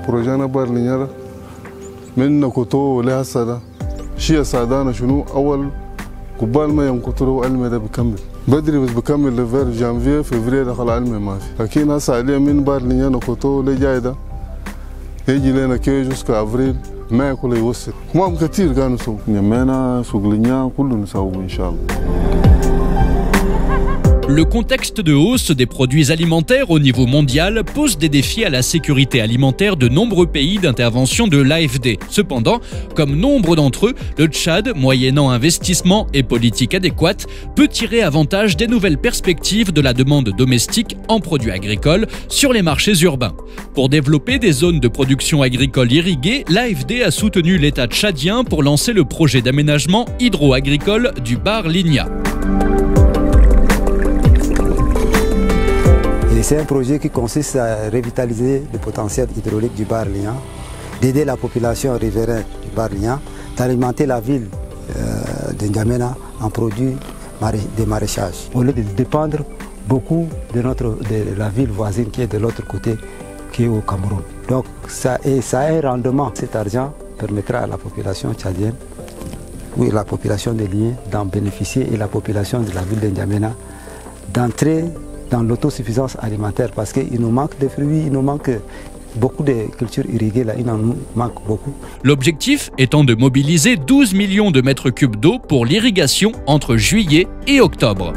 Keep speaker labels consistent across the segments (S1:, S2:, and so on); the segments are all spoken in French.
S1: projet na bar linyara من نكوتو لها سادة شيء سادانا شنو أول قبال ما ينكتروا علمي ده بكمل بدري بس بكمل لفير جانفيه فبراير دخل علمي ما في لكن هسه عليه من بار لينا نكوتو اللي جاي ده يجي لنا كيجوس كأفريل ما يكون يوصل هم كتير كانوا سوق نمنا سوق لينا كله نسوي إن شاء الله.
S2: Le contexte de hausse des produits alimentaires au niveau mondial pose des défis à la sécurité alimentaire de nombreux pays d'intervention de l'AFD. Cependant, comme nombre d'entre eux, le Tchad, moyennant investissement et politique adéquate, peut tirer avantage des nouvelles perspectives de la demande domestique en produits agricoles sur les marchés urbains. Pour développer des zones de production agricole irriguées, l'AFD a soutenu l'État tchadien pour lancer le projet d'aménagement hydro-agricole du Bar Ligna.
S3: C'est un projet qui consiste à revitaliser le potentiel hydraulique du Bar Ligna, d'aider la population riveraine du Bar Ligna, d'alimenter la ville de N'Djamena en produits de maraîchage, au lieu de dépendre beaucoup de la ville voisine qui est de l'autre côté, qui est au Cameroun. Donc ça a un rendement. Cet argent permettra à la population tchadienne, ou la population de Ligne, d'en bénéficier, et la population de la ville de N'Djamena d'entrer dans l'autosuffisance alimentaire, parce qu'il nous manque de fruits, il nous manque beaucoup de cultures irriguées, là, il en nous manque beaucoup.
S2: L'objectif étant de mobiliser 12 millions de mètres cubes d'eau pour l'irrigation entre juillet et octobre.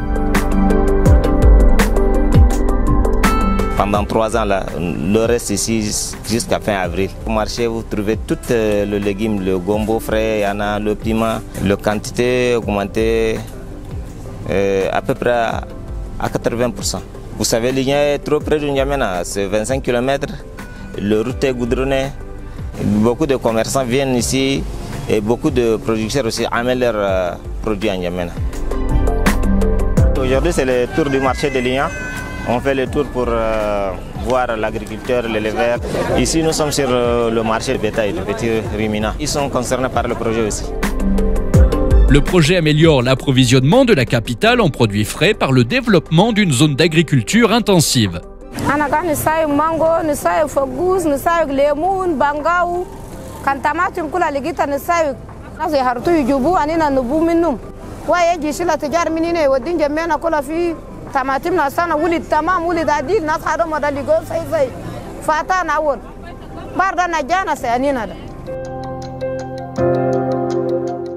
S4: Pendant 3 ans, là, le reste ici jusqu'à fin avril. Au marché, vous trouvez tout le légume, le gombo frais, il y en a le piment, la quantité augmentée à peu près à 80%. Vous savez, Ligna est trop près de N'Djamena, c'est 25 km, le route est goudronné, beaucoup de commerçants viennent ici et beaucoup de producteurs aussi amènent leurs produits à N'Djamena. Aujourd'hui, c'est le tour du marché de Ligna. On fait le tour pour voir l'agriculteur, l'éleveur. Ici, nous sommes sur le marché de bétail, de petits ruminants. Ils sont concernés par le projet aussi.
S2: Le projet améliore l'approvisionnement de la capitale en produits frais par le développement d'une zone d'agriculture intensive.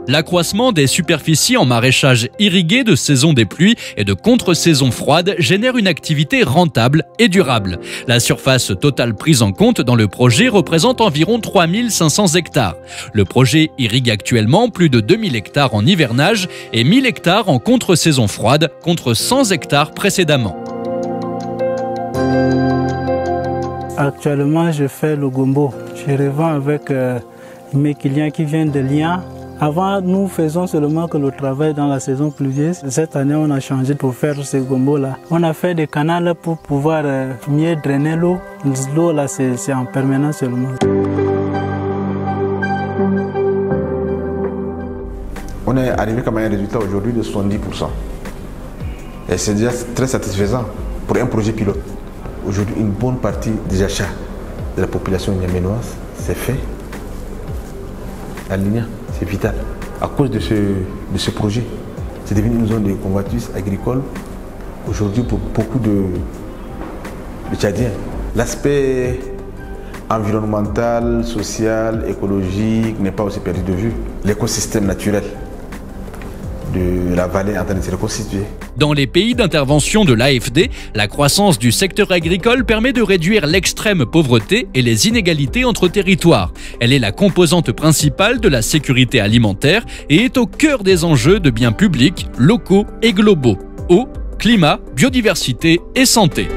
S2: L'accroissement des superficies en maraîchage irrigué de saison des pluies et de contre-saison froide génère une activité rentable et durable. La surface totale prise en compte dans le projet représente environ 3500 hectares. Le projet irrigue actuellement plus de 2000 hectares en hivernage et 1000 hectares en contre-saison froide contre 100 hectares précédemment.
S5: Actuellement, je fais le gombo. Je revends avec mes clients qui viennent de Lien. Avant, nous faisons seulement que le travail dans la saison pluvieuse. Cette année, on a changé pour faire ce gombo-là. On a fait des canaux pour pouvoir mieux drainer l'eau. L'eau, là, c'est en permanence seulement.
S6: On est arrivé comme à un résultat aujourd'hui de 70%. Et c'est déjà très satisfaisant pour un projet pilote. Aujourd'hui, une bonne partie des achats de la population niaménoise, c'est fait à Ligna. C'est vital. À cause de ce projet, c'est devenu une zone de convoitise agricole aujourd'hui pour beaucoup de Tchadiens. L'aspect environnemental, social, écologique n'est pas aussi perdu de vue. L'écosystème naturel de la vallée est en train de se reconstituer.
S2: Dans les pays d'intervention de l'AFD, la croissance du secteur agricole permet de réduire l'extrême pauvreté et les inégalités entre territoires. Elle est la composante principale de la sécurité alimentaire et est au cœur des enjeux de biens publics, locaux et globaux. Eau, climat, biodiversité et santé.